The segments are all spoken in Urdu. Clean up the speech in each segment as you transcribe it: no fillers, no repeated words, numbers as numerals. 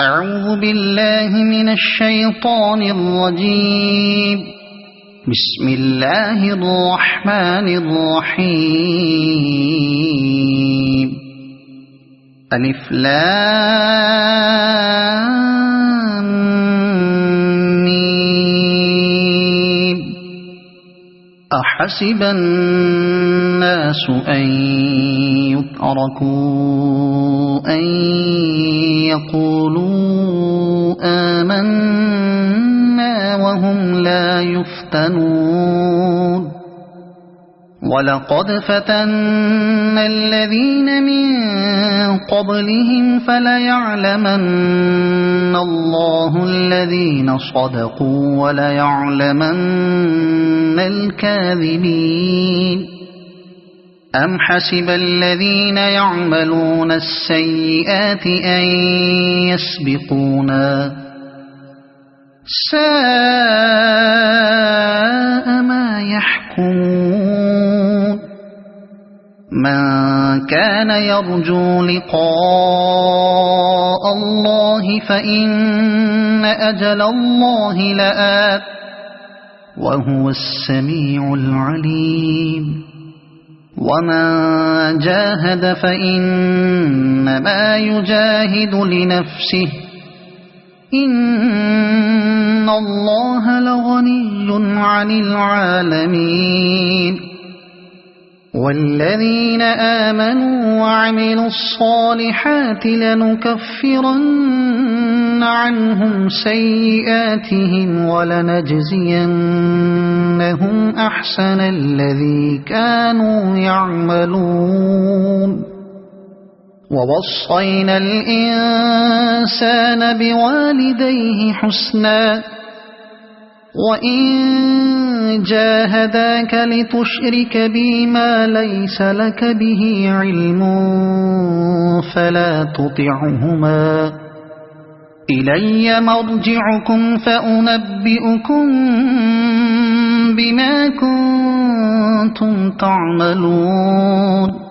أعوذ بالله من الشيطان الرجيم. بسم الله الرحمن الرحيم. ألف لام ميم. أحسب الناس أن يتركوا أن يقولوا آمنا وهم لا يفتنون. ولقد فتنا الذين من قبلهم فليعلمن الله الذين صدقوا وليعلمن الكاذبين. أم حسب الذين يعملون السيئات أن يسبقونا ساء ما يحكمون. من كان يرجو لقاء الله فإن أجل الله لآت وهو السميع العليم. ومن جاهد فإنما يجاهد لنفسه إن الله لغني عن العالمين. والذين آمنوا وعملوا الصالحات لنكفرن عنهم سيئاتهم ولنجزينهم أحسن الذي كانوا يعملون. ووصينا الإنسان بوالديه حسنا وإن جاهداك لتشرك بي ما ليس لك به علم فلا تطعهما. إلي مرجعكم فأنبئكم بما كنتم تعملون.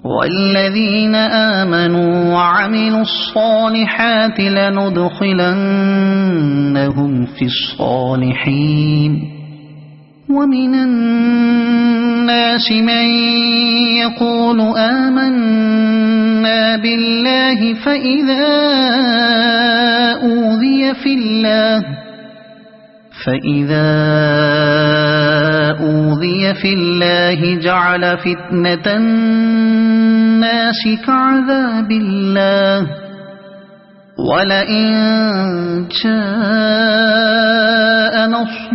والذين آمنوا وعملوا الصالحات لندخلنهم في الصالحين. ومن الناس من يقول آمنا بالله فإذا أوذي في الله جعل فتنة الناس كعذاب الله. ولئن جاء نصر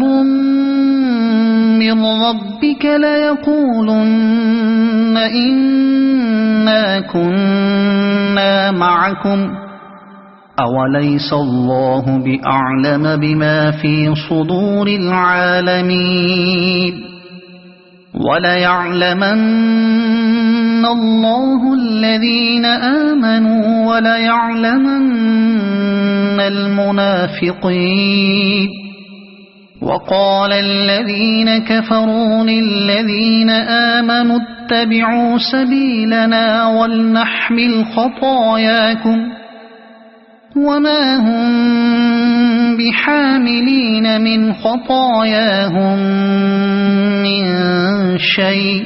من ربك ليقولن إنا كنا معكم أوليس الله بأعلم بما في صدور العالمين. وليعلمن الله الذين آمنوا وليعلمن المنافقين. وقال الذين كفروا للذين آمنوا اتبعوا سبيلنا ولنحمل خطاياكم وما هم بحاملين من خطاياهم من شيء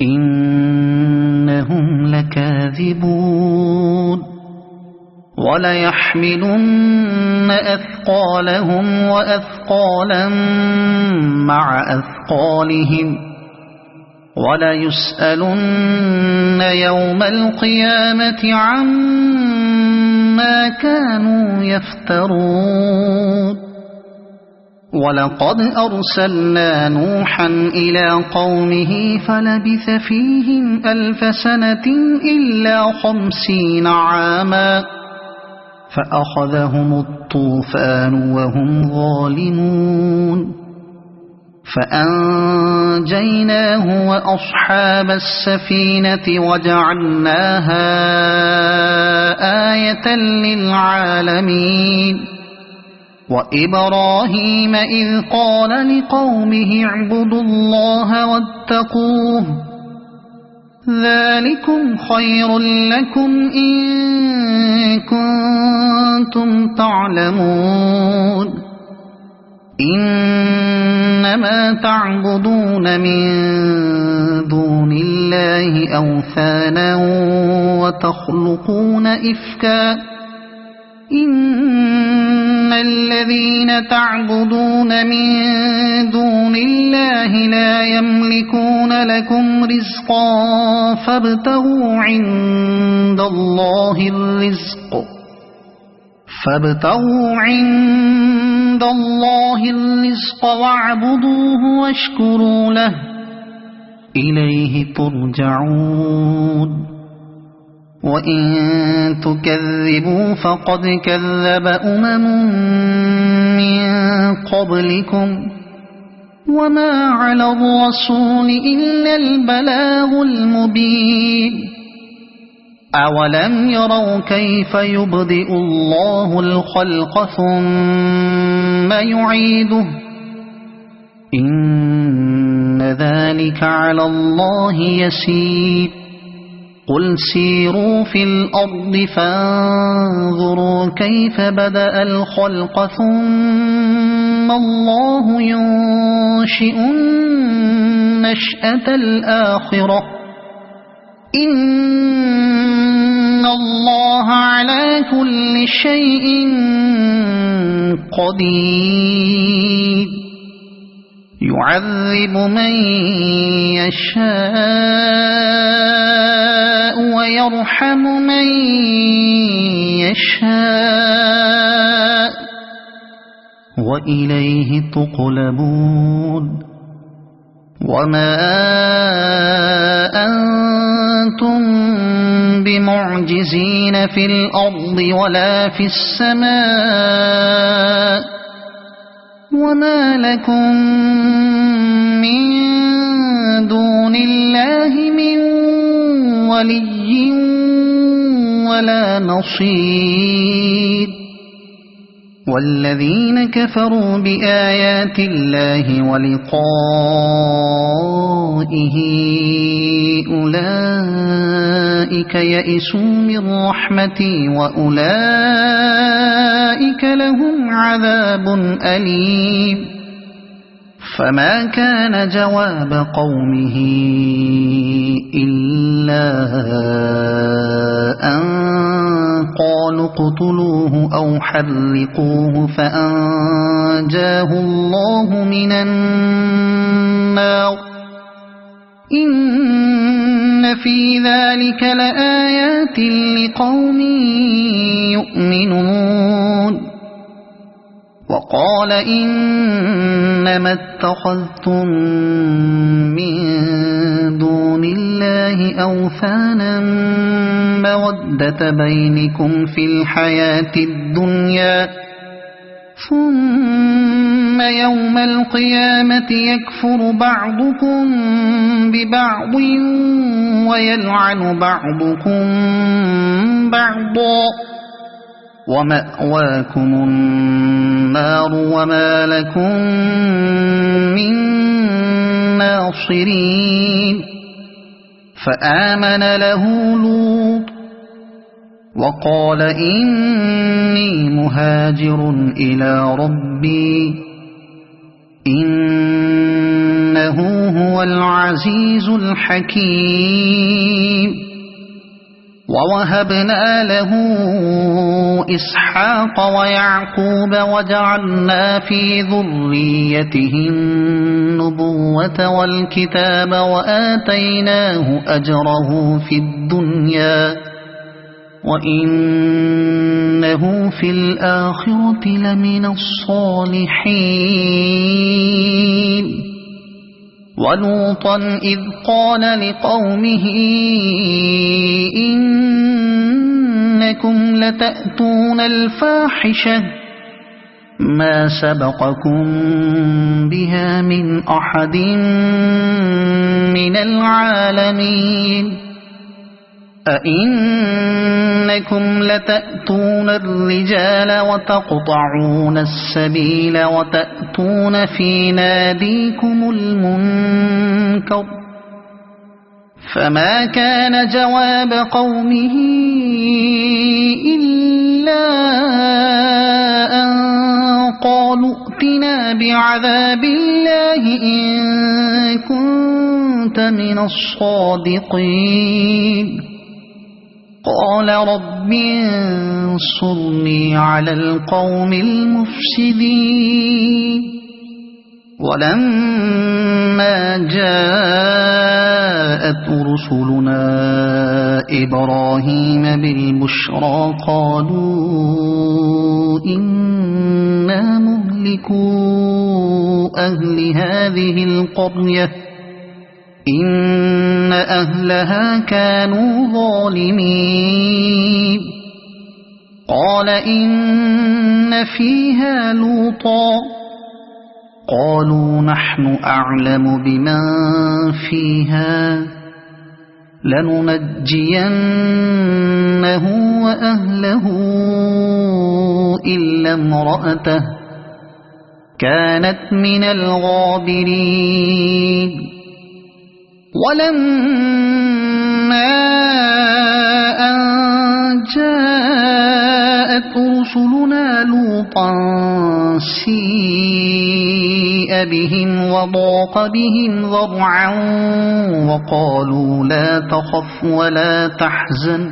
إنهم لكاذبون. وليحملن أثقالهم وأثقالا مع أثقالهم وليسألن يوم القيامة عما كانوا يفترون. ولقد أرسلنا نوحا إلى قومه فلبث فيهم 1000 سنة إلا 50 عاما فأخذهم الطوفان وهم ظالمون. فأنجيناه وأصحاب السفينة وجعلناها آية للعالمين. وإبراهيم إذ قال لقومه اعبدوا الله واتقوه ذلكم خير لكم إن وأنتم تعلمون إنما تعبدون من دون الله أوثانا وتخلقون إفكا إن الذين تعبدون من دون الله لا يملكون لكم رزقا فابتغوا عند الله الرزق واعبدوه واشكروا له إليه ترجعون وإن تكذبوا فقد كذب من قبلكم وما على الرسول إلا البلاغ المبين أولم يروا كيف يبدئ الله الخلق ثم يعيده إن ذلك على الله يسير قل سيروا في الأرض فانظروا كيف بدأ الخلق ثم الله ينشئ النشأة الآخرة إن الله على كل شيء قدير يعذب من يشاء ويرحم من يشاء وإليه تقلبون وما أنتم بمعجزين في الأرض ولا في السماء وما لكم من دون الله من ولي ولا نصير والذين كفروا بآيات الله ولقائه أولئك يئسوا من رحمتي وأولئك لهم عذاب أليم فما كان جواب قومه إلا أن قالوا اقتلوه أو حرقوه فأنجاه الله من النار إن في ذلك لآيات لقوم يؤمنون وقال إنما اتخذتم من دون الله أوثانا مودة بينكم في الحياة الدنيا ثم يوم القيامة يكفر بعضكم ببعض ويلعن بعضكم بعضا ومأواكم النار وما لكم من ناصرين فآمن له لوط وقال إني مهاجر إلى ربي إنه هو العزيز الحكيم ووهبنا له إسحاق ويعقوب وجعلنا في ذريته النبوة والكتاب وآتيناه أجره في الدنيا وإنه في الآخرة لمن الصالحين ولوطا إذ قال لقومه إنكم لتأتون الفاحشة ما سبقكم بها من أحد من العالمين أئنكم لتأتون الرجال وتقطعون السبيل وتأتون في ناديكم المنكر فما كان جواب قومه إلا بعذاب الله إن كنت من الصادقين قال رب انصرني على القوم المفسدين ولما جاءت رسلنا إبراهيم بالبشرى قالوا إنا مهلكو أهل هذه القرية إن أهلها كانوا ظالمين قال إن فيها لوطا قالوا نحن أعلم بمن فيها لننجينه وأهله إلا امرأته كانت من الغابرين ولما أن جاءت رسلنا لوطا سيء بهم وضاق بهم ذرعا وقالوا لا تخف ولا تحزن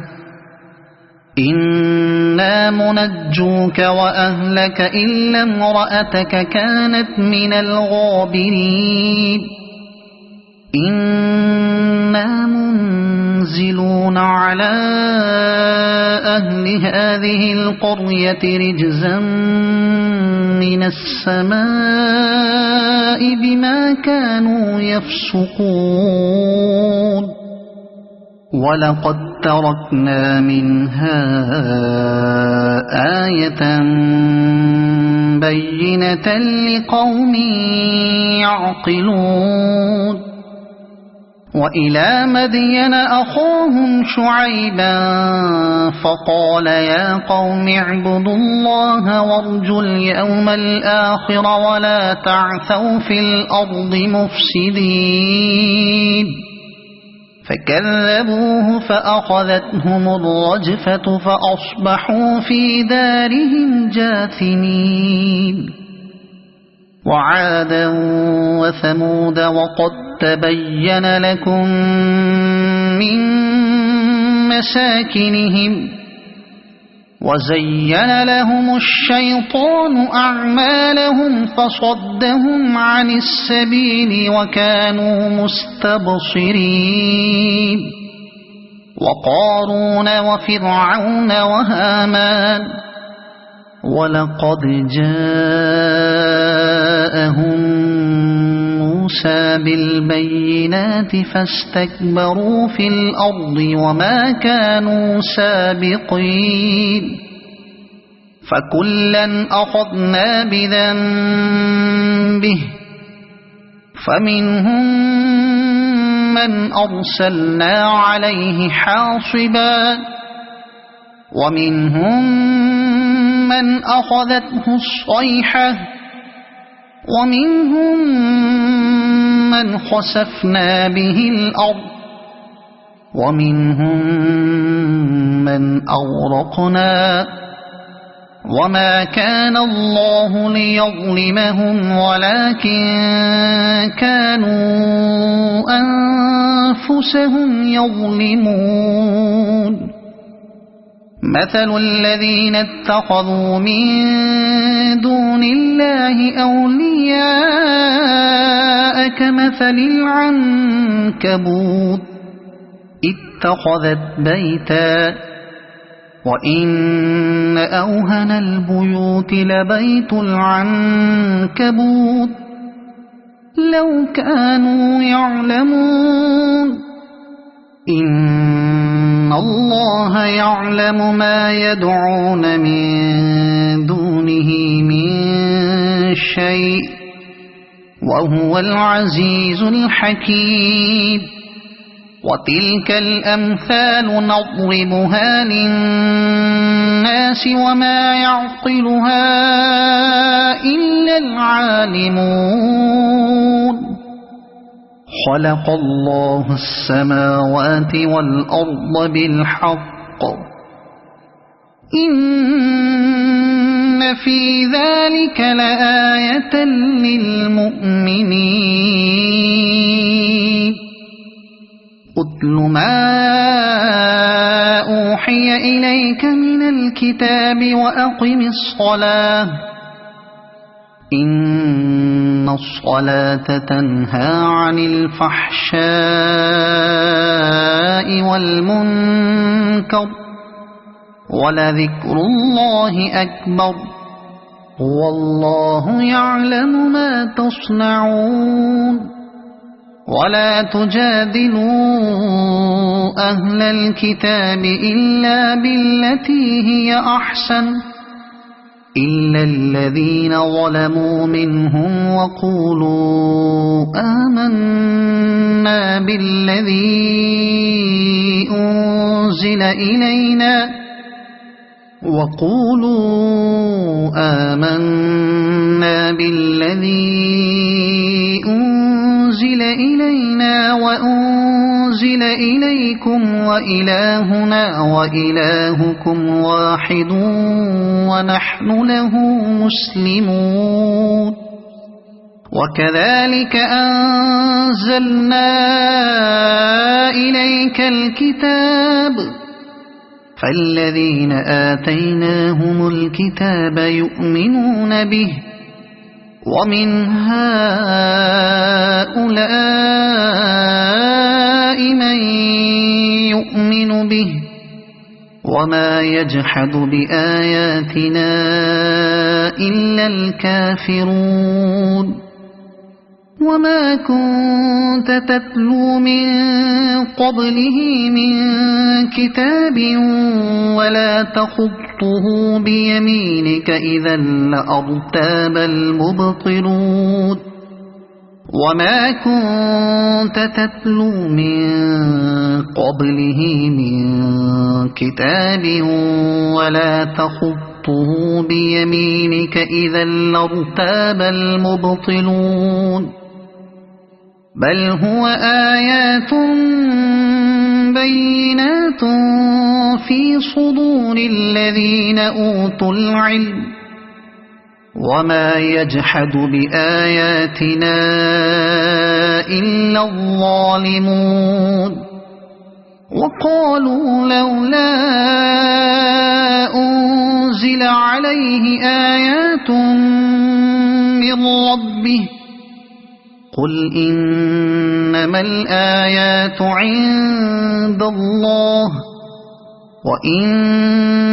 إنا منجوك وأهلك إلا امرأتك كانت من الغابرين إنا منزلون على أهل هذه القرية رجزا من السماء بما كانوا يفسقون ولقد تركنا منها آية بينة لقوم يعقلون وإلى مدين أخاهم شعيبا فقال يا قوم اعبدوا الله وارجوا اليوم الآخر ولا تعثوا في الأرض مفسدين فكذبوه فأخذتهم الرجفة فأصبحوا في دارهم جاثمين وعادا وثمود وقد تبين لكم من مساكنهم وزين لهم الشيطان أعمالهم فصدهم عن السبيل وكانوا مستبصرين وقارون وفرعون وهامان ولقد جاءهم موسى بالبينات فاستكبروا في الأرض وما كانوا سابقين فكلا أخذنا بذنبه فمنهم من أرسلنا عليه حاصبا ومنهم من أخذته الصيحة ومنهم من خسفنا به الأرض ومنهم من أغرقنا وما كان الله ليظلمهم ولكن كانوا أنفسهم يظلمون مثل الذين اتخذوا من دون الله أولياء كمثل العنكبوت اتخذت بيتا وإن أوهن البيوت لبيت العنكبوت لو كانوا يعلمون إن الله يعلم ما يدعون من دونه من شيء وهو العزيز الحكيم وتلك الأمثال نضربها للناس وما يعقلها إلا العالمون خلق الله السماوات والأرض بالحق إن في ذلك لآية للمؤمنين أتل ما أوحي إليك من الكتاب وأقم الصلاة إن الصلاة تنهى عن الفحشاء والمنكر ولذكر الله أكبر والله يعلم ما تصنعون ولا تجادلوا أهل الكتاب إلا بالتي هي أحسن إلا الذين ظلموا منهم وقولوا آمنا بالذي أنزل إلينا وأنزل إليكم وإلهنا وإلهكم واحد ونحن له مسلمون وكذلك أنزلنا إليك الكتاب فالذين آتيناهم الكتاب يؤمنون به ومن هؤلاء من يؤمن به وما يجحد بآياتنا إلا الكافرون وما كنت تتلو من قبله من كتاب ولا تخطه بيمينك إذا لأرتاب المبطلون وما كنت تتلو من قبله من كتاب ولا تخطه بيمينك إذا لارتاب المبطلون بل هو آيات بينات في صدور الذين أوتوا العلم وما يجحد بآياتنا إلا الظالمون وقالوا لولا أنزل عليه آيات من ربه قل إنما الآيات عند الله وإنما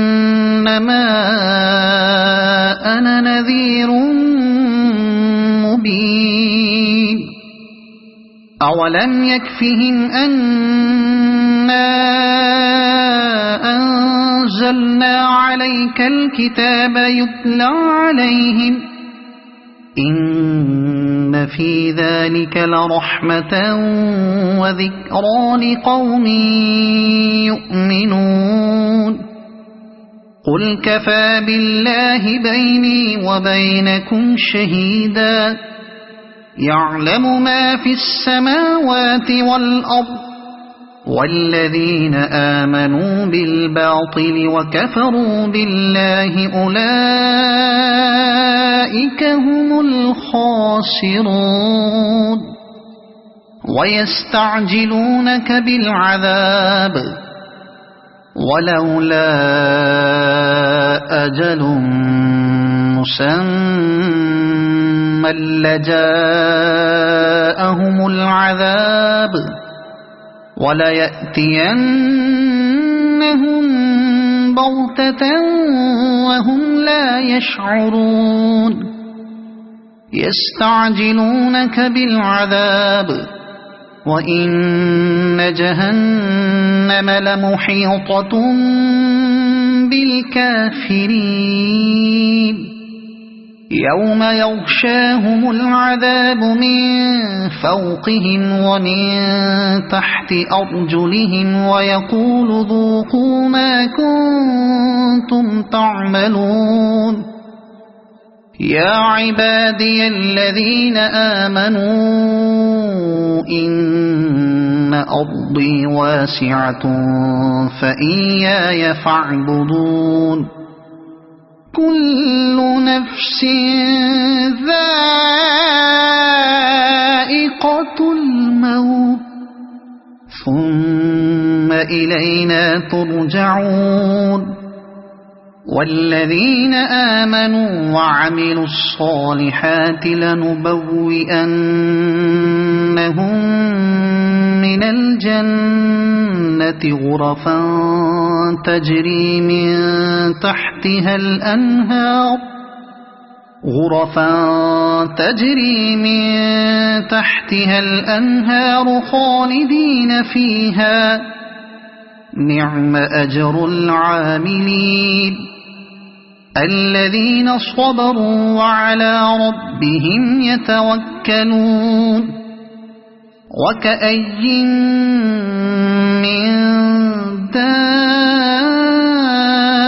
أنا نذير مبين أولم يكفهم أنا أنزلنا عليك الكتاب يتلى عليهم إن في ذلك لرحمة وذكرى لقوم يؤمنون قل كفى بالله بيني وبينكم شهيدا يعلم ما في السماوات والأرض والذين آمنوا بالباطل وكفروا بالله أولئك هم الخاسرون ويستعجلونك بالعذاب ولولا أجل مسمى لجاءهم العذاب وليأتينهم بغتة وهم لا يشعرون يستعجلونك بالعذاب وإن جهنم لمحيطة بالكافرين يوم يغشاهم العذاب من فوقهم ومن تحت أرجلهم ويقول ذوقوا ما كنتم تعملون يا عبادي الذين آمنوا إن أرضي واسعة فإياي فاعبدون كل نفس ذائقة الموت ثم إلينا ترجعون والذين آمنوا وعملوا الصالحات لنبوئنهم من الجنة غرفا تجري من تحتها الأنهار خالدين فيها نعم أجر العاملين الذين صبروا وعلى ربهم يتوكلون وكأي من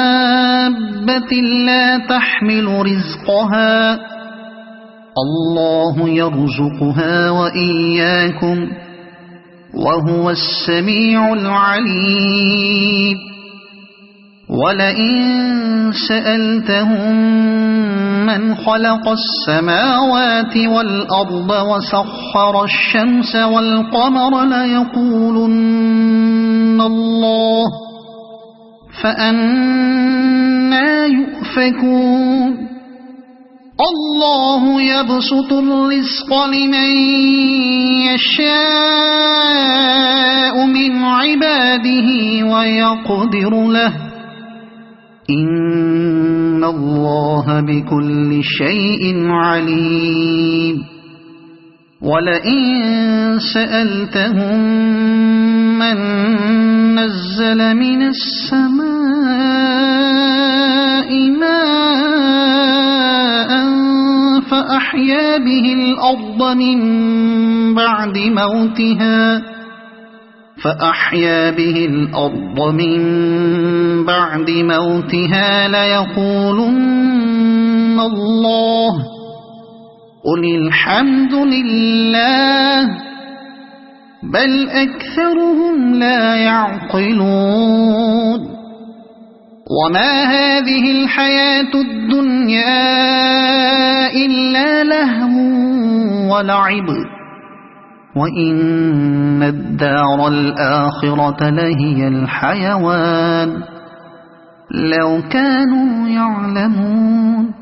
دابة لا تحمل رزقها الله يرزقها وإياكم وهو السميع العليم ولئن سألتهم من خلق السماوات والأرض وسخر الشمس والقمر ليقولن الله فأنى يؤفكون الله يبسط الرزق لمن يشاء من عباده ويقدر له إن الله بكل شيء عليم ولئن سألتهم من نزل من السماء ماء فأحيا به الأرض من بعد موتها ليقولن الله قل الحمد لله بل أكثرهم لا يعقلون وما هذه الحياة الدنيا إلا لهو ولعب وإن الدار الآخرة لهي الحيوان لو كانوا يعلمون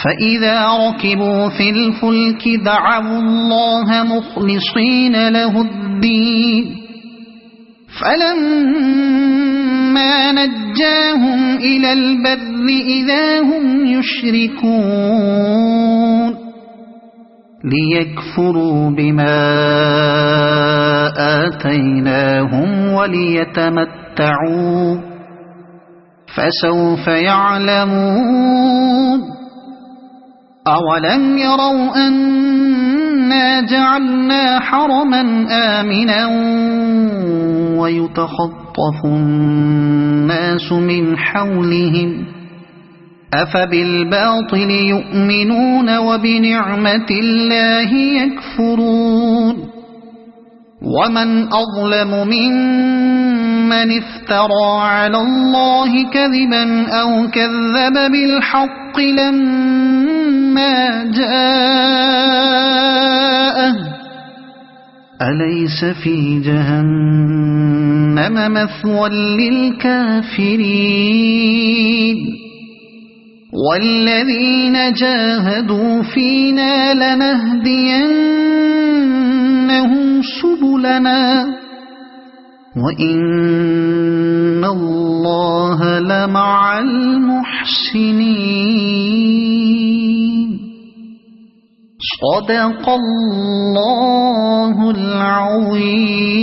فإذا ركبوا في الفلك دعوا الله مخلصين له الدين فلما نجاهم إلى البر إذا هم يشركون ليكفروا بما آتيناهم وليتمتعوا فسوف يعلمون أولم يروا أنا جعلنا حرما آمنا ويتخطف الناس من حولهم أفبالباطل يؤمنون وبنعمة الله يكفرون ومن أظلم ممن افترى على الله كذبا أو كذب بالحق لما جاءه أليس في جهنم مثوى للكافرين والذين جاهدوا فينا لنهدينهم سبلنا وإن الله لمع المحسنين صدق الله العظيم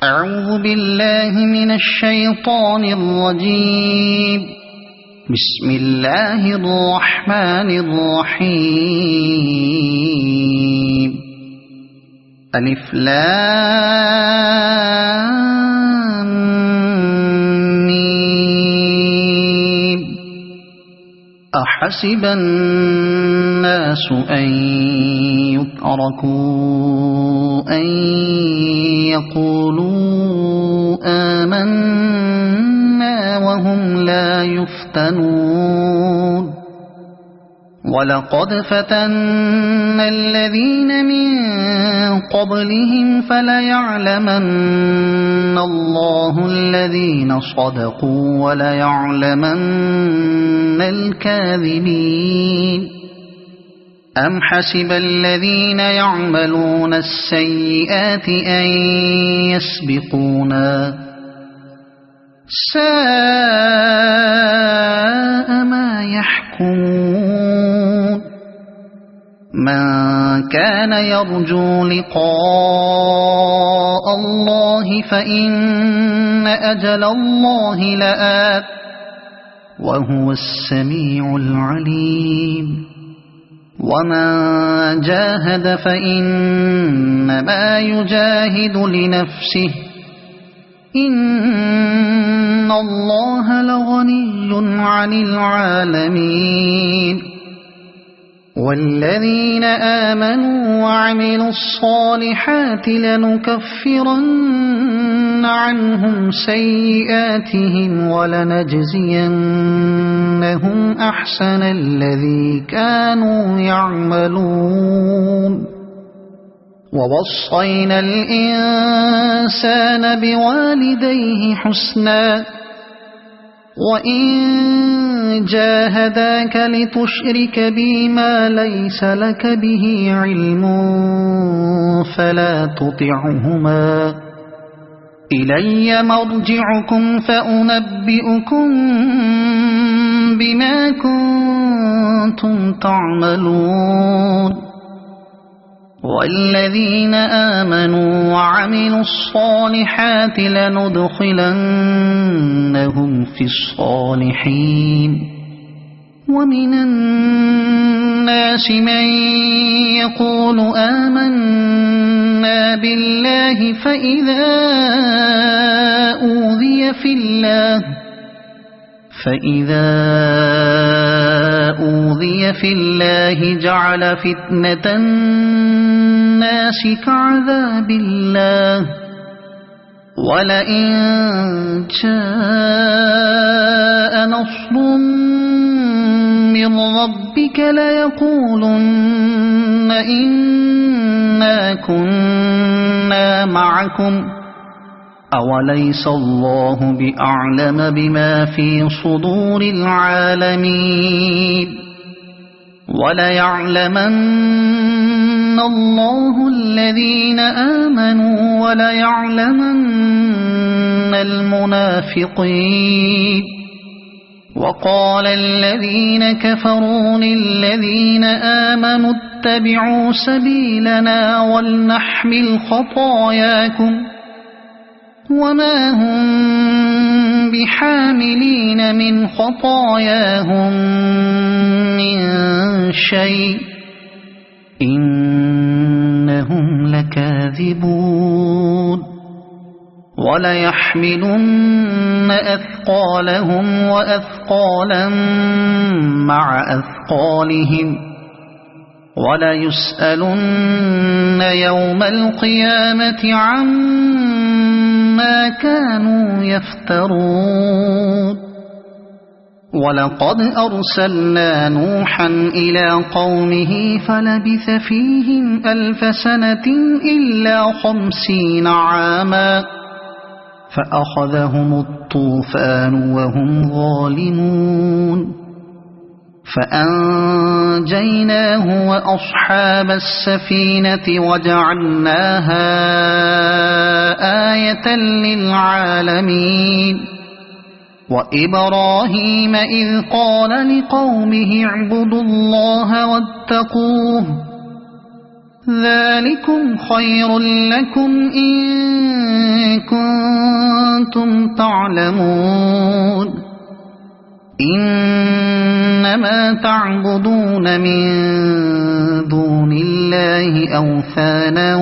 أعوذ بالله من الشيطان الرجيم بسم الله الرحمن الرحيم ألف لام ميم أحسب الناس أن يتركوا أن يقولوا آمنا وهم لا يفتنون ولقد فتنا الذين من قبلهم فليعلمن الله الذين صدقوا وليعلمن الكاذبين أم حسب الذين يعملون السيئات أن يسبقونا ساء ما يحكمون من كان يرجو لقاء الله فإن أجل الله لآت وهو السميع العليم ومن جاهد فإنما يجاهد لنفسه إن الله لغني عن العالمين والذين آمنوا وعملوا الصالحات لنكفرن عنهم سيئاتهم ولنجزينهم أحسن الذي كانوا يعملون ووصينا الإنسان بوالديه حسنا وإن جاهداك لتشرك بي ما ليس لك به علم فلا تطعهما إلي مرجعكم فأنبئكم بما كنتم تعملون والذين آمنوا وعملوا الصالحات لندخلنهم في الصالحين ومن الناس من يقول آمنا بالله فإذا أوذي في الله جعل فتنة الناس كعذاب الله ولئن جاء نصر من ربك ليقولن إنا كنا معكم أوليس الله بأعلم بما في صدور العالمين وليعلمن الله الذين آمنوا وليعلمن المنافقين وقال الذين كفروا للذين آمنوا اتبعوا سبيلنا ولنحمل خطاياكم وما هم بحاملين من خطاياهم من شيء إنهم لكاذبون وليحملن أثقالهم وأثقالا مع أثقالهم وليسألن يوم القيامة عما كانوا يفترون ولقد أرسلنا نوحا إلى قومه فلبث فيهم 1000 سنة إلا 50 عاما فأخذهم الطوفان وهم ظالمون فأنجيناه وأصحاب السفينة وجعلناها آية للعالمين وإبراهيم إذ قال لقومه اعبدوا الله واتقوه ذلكم خير لكم إن كنتم تعلمون إنما تعبدون من دون الله أوثانا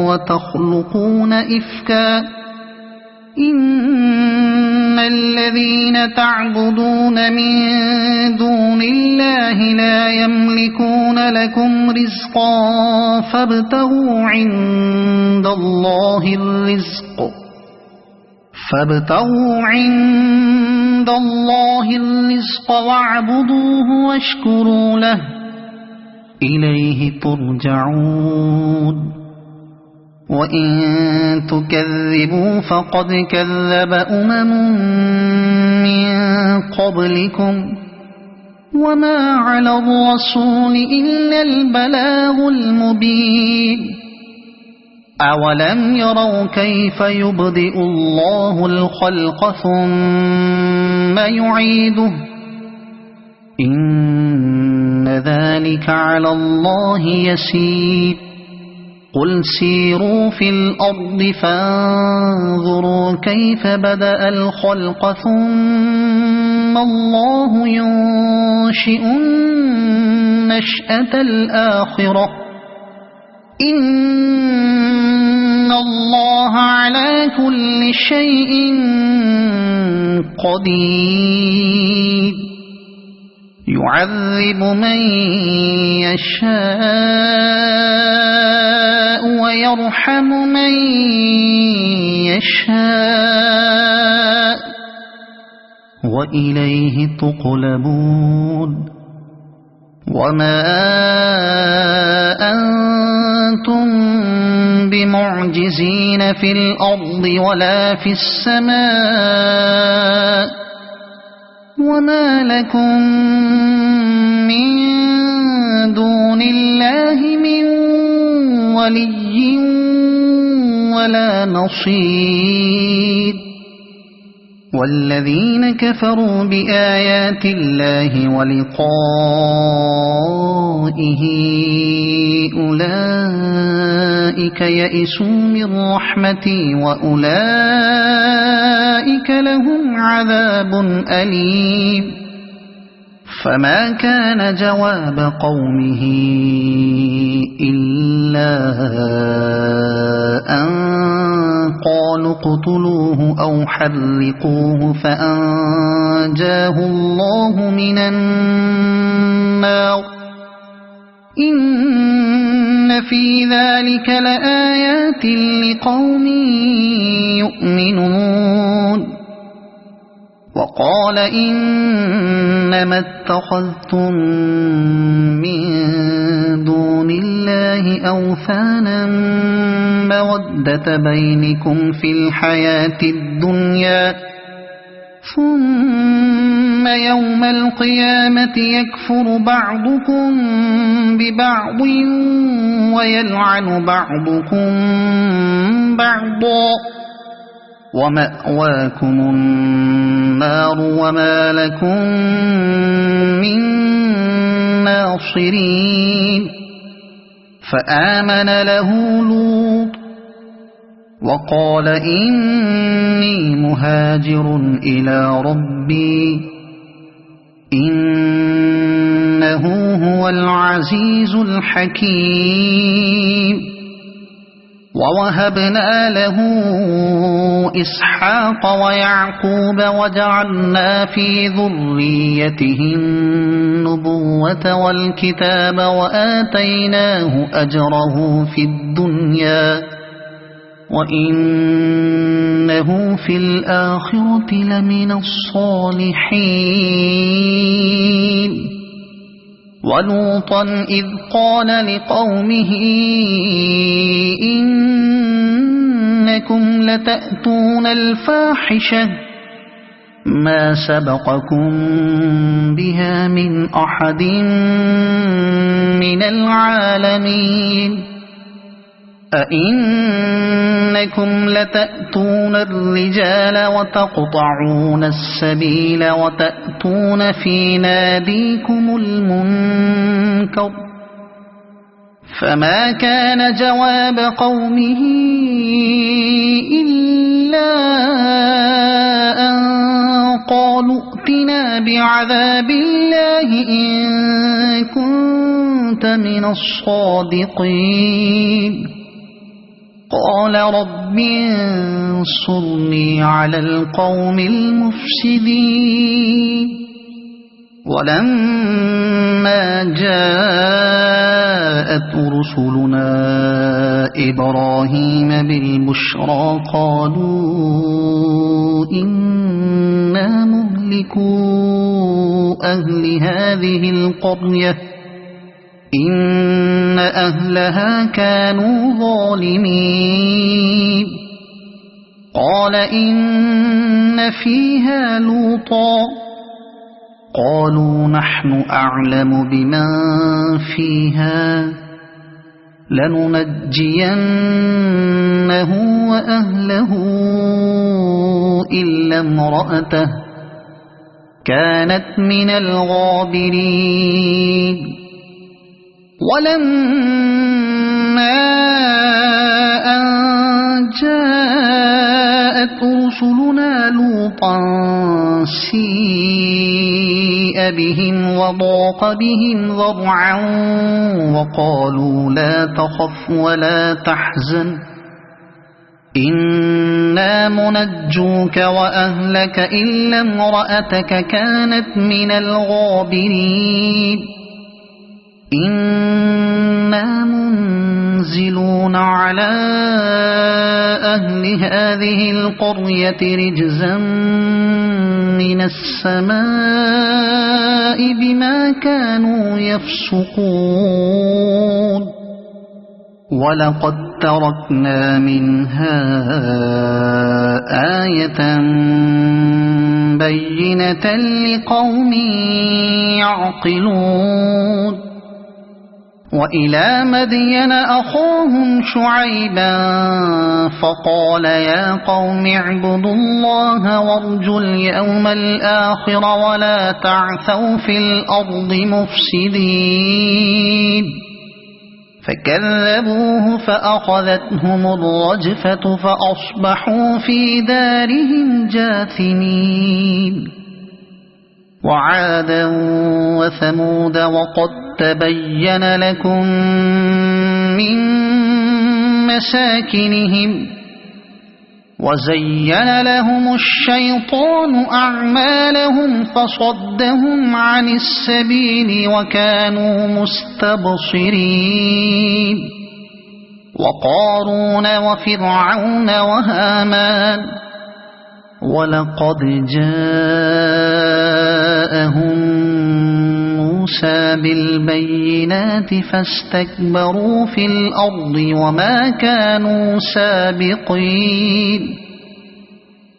وتخلقون إفكا إن الذين تعبدون من دون الله لا يملكون لكم رزقا فابتغوا عند الله الرزق فابتغوا عند الله الرزق واعبدوه واشكروا له إليه ترجعون وإن تكذبوا فقد كذب من قبلكم وما على الرسول إلا البلاغ المبين أولم يروا كيف يبدئ الله الخلق ثم يعيده إن ذلك على الله يسير قل سيروا في الأرض فانظروا كيف بدأ الخلق ثم الله ينشئ النشأة الآخرة إن الله على كل شيء قدير يعذب من يشاء ويرحم من يشاء وإليه تقلبون وما أنتم بمعجزين في الأرض ولا في السماء وما لكم من دون الله من ولي ولا نصير والذين كفروا بآيات الله ولقائه أولئك يئسوا من رحمتي وأولئك لهم عذاب أليم فما كان جواب قومه إلا أن قالوا اقتلوه أو حرقوه فأنجاه الله من النار إن في ذلك لآيات لقوم يؤمنون وقال إنما اتخذتم من دون الله أوثانا مودة بينكم في الحياة الدنيا ثم يوم القيامة يكفر بعضكم ببعض ويلعن بعضكم بعضا ومأواكم النار وما لكم من ناصرين فآمن له لوط وقال إني مهاجر إلى ربي إنه هو العزيز الحكيم ووهبنا له إسحاق ويعقوب وجعلنا في ذريته النبوة والكتاب وآتيناه أجره في الدنيا وإنه في الآخرة لمن الصالحين ولوطا إذ قال لقومه إنكم لتأتون الفاحشة ما سبقكم بها من أحد من العالمين أئنكم لتأتون الرجال وتقطعون السبيل وتأتون في ناديكم المنكر فما كان جواب قومه إلا أن قالوا ائتنا بعذاب الله إن كنت من الصادقين قال رب انصرني على القوم المفسدين ولما جاء جاءت رسلنا إبراهيم بالبشرى قالوا إنا مهلكو أهل هذه القرية إن أهلها كانوا ظالمين قال إن فيها لوطا قالوا نحن أعلم بمن فيها لننجينه وأهله إلا امرأته كانت من الغابرين ولما أن جاءت رسلنا لوطا سيء بهم وضاق بهم ذرعا وقالوا لا تخف ولا تحزن إنا منجوك وأهلك إلا امرأتك كانت من الغابرين إنا منزلون على أهل هذه القرية رجزا من السماء بما كانوا يفسقون ولقد تركنا منها آية بينة لقوم يعقلون وإلى مدين أخاهم شعيبا فقال يا قوم اعبدوا الله وارجوا اليوم الآخر ولا تعثوا في الأرض مفسدين فكذبوه فأخذتهم الرجفة فأصبحوا في دارهم جاثمين وعادا وثمود وقد تبين لكم من مساكنهم وزين لهم الشيطان أعمالهم فصدهم عن السبيل وكانوا مستبصرين وقارون وفرعون وهامان ولقد جاءهم موسى بالبينات فاستكبروا في الأرض وما كانوا سابقين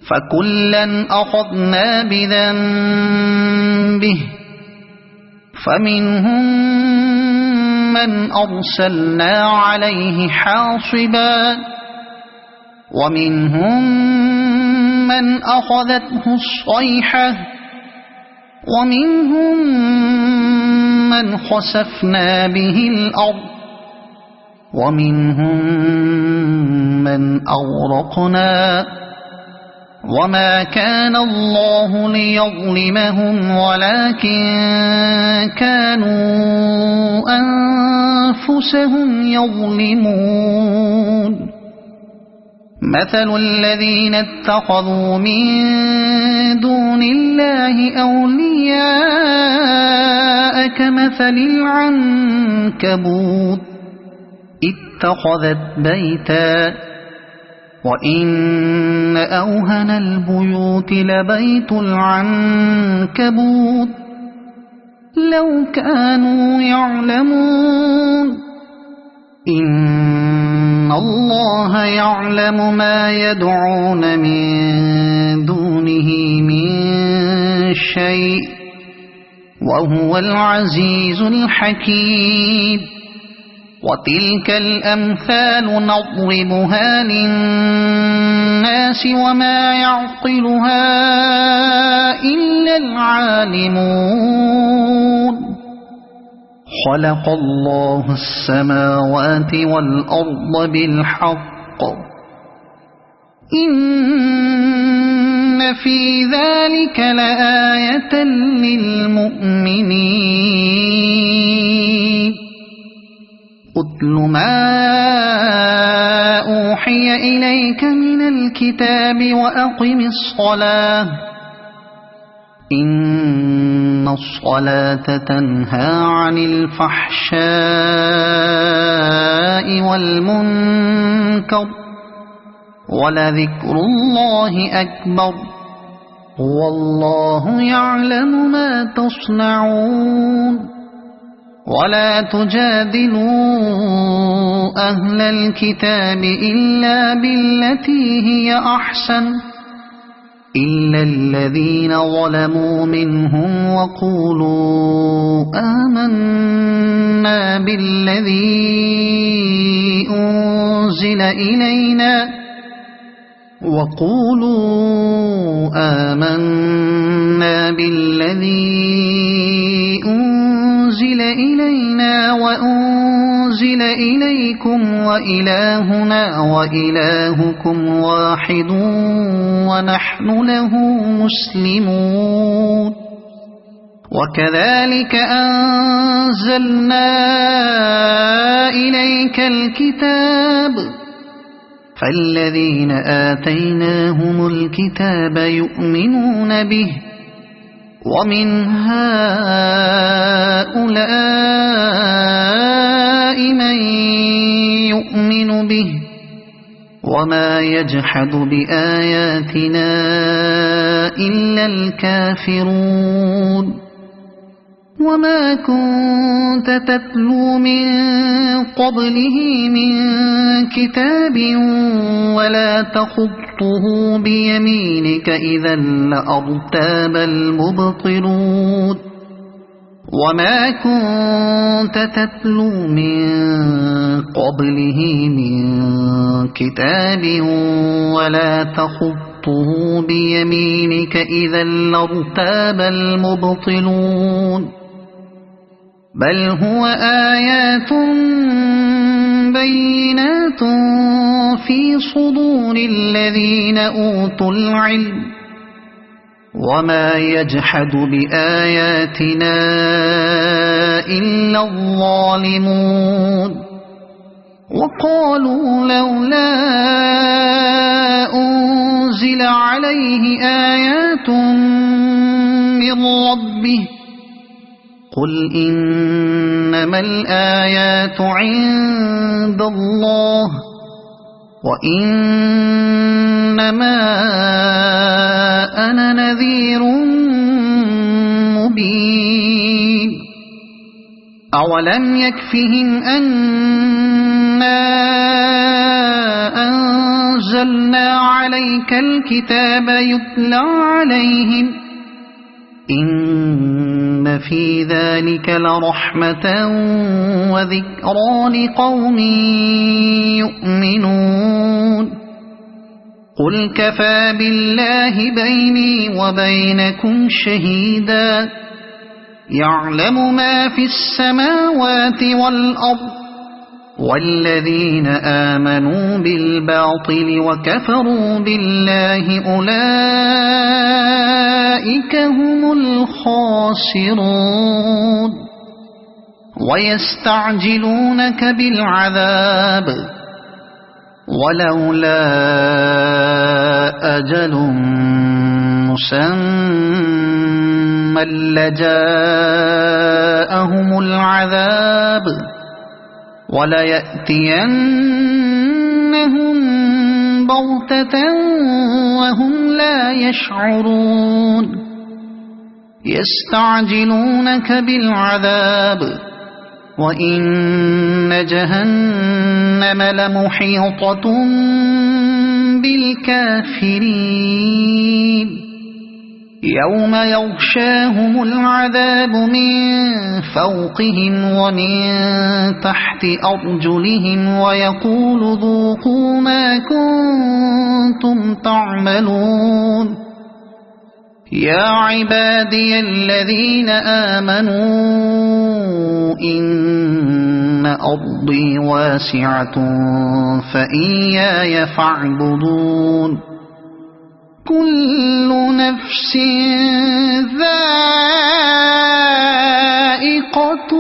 فكلا أخذنا بذنبه فمنهم من أرسلنا عليه حاصبا ومنهم من أخذته الصيحة ومنهم من خسفنا به الأرض ومنهم من أغرقنا وما كان الله ليظلمهم ولكن كانوا أنفسهم يظلمون مثل الذين اتخذوا من دون الله أولياء كمثل العنكبوت اتخذت بيتا وإن أوهن البيوت لبيت العنكبوت لو كانوا يعلمون إن الله يعلم ما يدعون من دونه من شيء وهو العزيز الحكيم وتلك الأمثال نضربها للناس وما يعقلها إلا العالمون خلق الله السماوات والأرض بالحق إن في ذلك لآية للمؤمنين أتل ما أوحي إليك من الكتاب وأقم الصلاة إن الصلاة تنهى عن الفحشاء والمنكر ولذكر الله أكبر والله يعلم ما تصنعون ولا تجادلوا أهل الكتاب إلا بالتي هي أحسن إلا الذين ظلموا منهم وقولوا آمنا بالذي أنزل إلينا وأنزل إليكم وإلهنا وإلهكم واحد ونحن له مسلمون وكذلك أنزلنا إليك الكتاب فالذين آتيناهم الكتاب يؤمنون به ومن هؤلاء من يؤمن به وما يجحد بآياتنا إلا الكافرون وما كنت تتلو من قبله من كتاب ولا تخطه بيمينك إذا لأرتاب المبطلون وما كنت تتلو من قبله من كتاب ولا تخطه بيمينك إذا لارتاب المبطلون بل هو آيات بينات في صدور الذين أوتوا العلم وما يجحد بآياتنا إلا الظالمون وقالوا لولا أنزل عليه آيات من ربه قل إنما الآيات عند الله وإنما أنا نذير مبين أولم يكفهم أنا أنزلنا عليك الكتاب يتلى عليهم إن في ذلك لرحمة وذكرى لقوم يؤمنون قل كفى بالله بيني وبينكم شهيدا يعلم ما في السماوات والأرض والذين آمنوا بالباطل وكفروا بالله أولئك هم الخاسرون ويستعجلونك بالعذاب ولولا أجل مسمى لجاءهم العذاب وليأتينهم بغتة وهم لا يشعرون يستعجلونك بالعذاب وإن جهنم لمحيطة بالكافرين يوم يغشاهم العذاب من فوقهم ومن تحت أرجلهم ويقول ذوقوا ما كنتم تعملون يا عبادي الذين آمنوا إن أرضي واسعة فإياي فاعبدون كل نفس ذائقة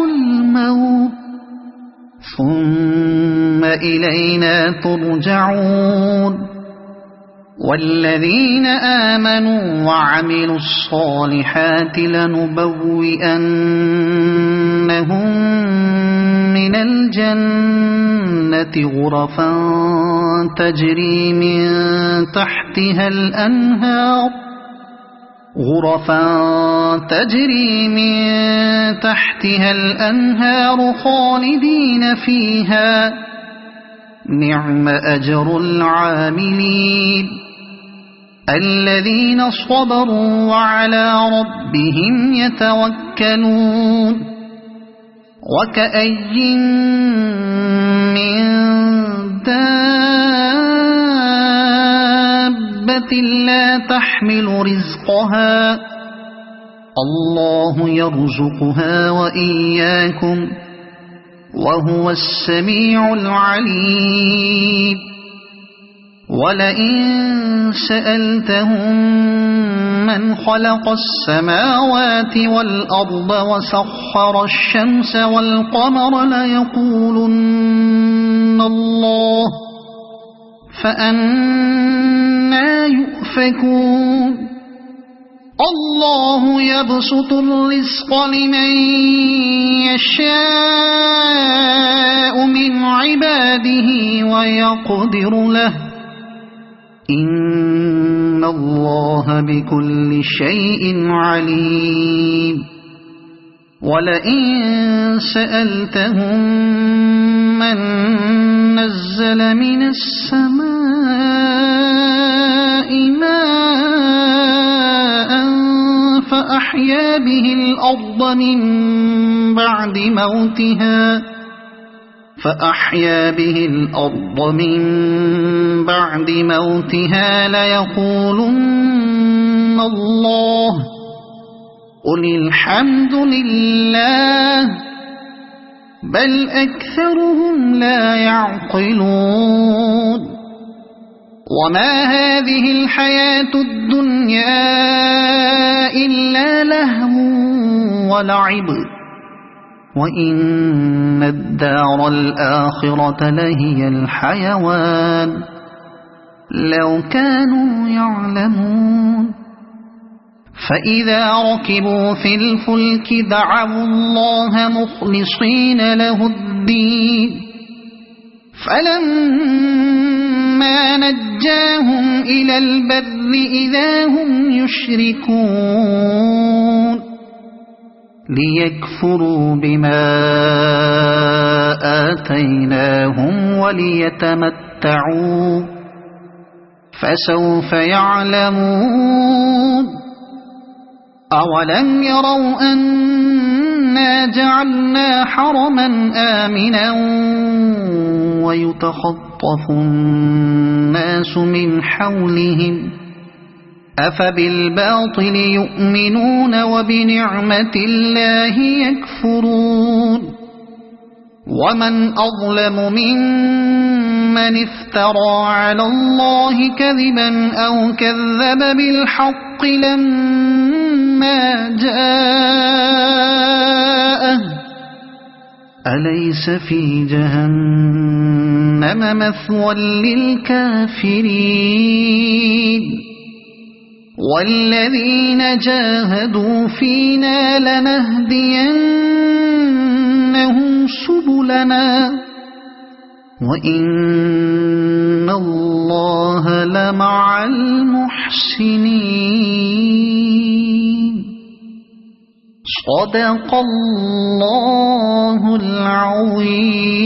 الموت ثم إلينا ترجعون والذين آمنوا وعملوا الصالحات لنبوئنهم من الجنة غرفا تجري من تحتها الأنهار خالدين فيها نعم أجر العاملين الذين صبروا وعلى ربهم يتوكلون وكأي من دابة لا تحمل رزقها الله يرزقها وإياكم وهو السميع العليم ولئن سألتهم من خلق السماوات والأرض وسخر الشمس والقمر ليقولن الله فأنى يؤفكون الله يبسط الرزق لمن يشاء من عباده ويقدر له إن الله بكل شيء عليم ولئن سألتهم من نزل من السماء ماء فأحيا به الأرض من بعد موتها ليقولن الله قل الحمد لله بل أكثرهم لا يعقلون وما هذه الحياة الدنيا إلا لهو ولعب وإن الدار الآخرة لهي الحيوان لو كانوا يعلمون فإذا ركبوا في الفلك دعوا الله مخلصين له الدين فلما نجاهم إلى البر إذا هم يشركون ليكفروا بما آتيناهم وليتمتعوا فسوف يعلمون أولم يروا أنا جعلنا حرما آمنا ويتخطف الناس من حولهم أفبالباطل يؤمنون وبنعمة الله يكفرون ومن أظلم ممن افترى على الله كذبا أو كذب بالحق لما جاءه أليس في جهنم مثوى للكافرين والذين جاهدوا فينا لنهدينهم سبلنا وإن الله لمع المحسنين صدق الله العظيم.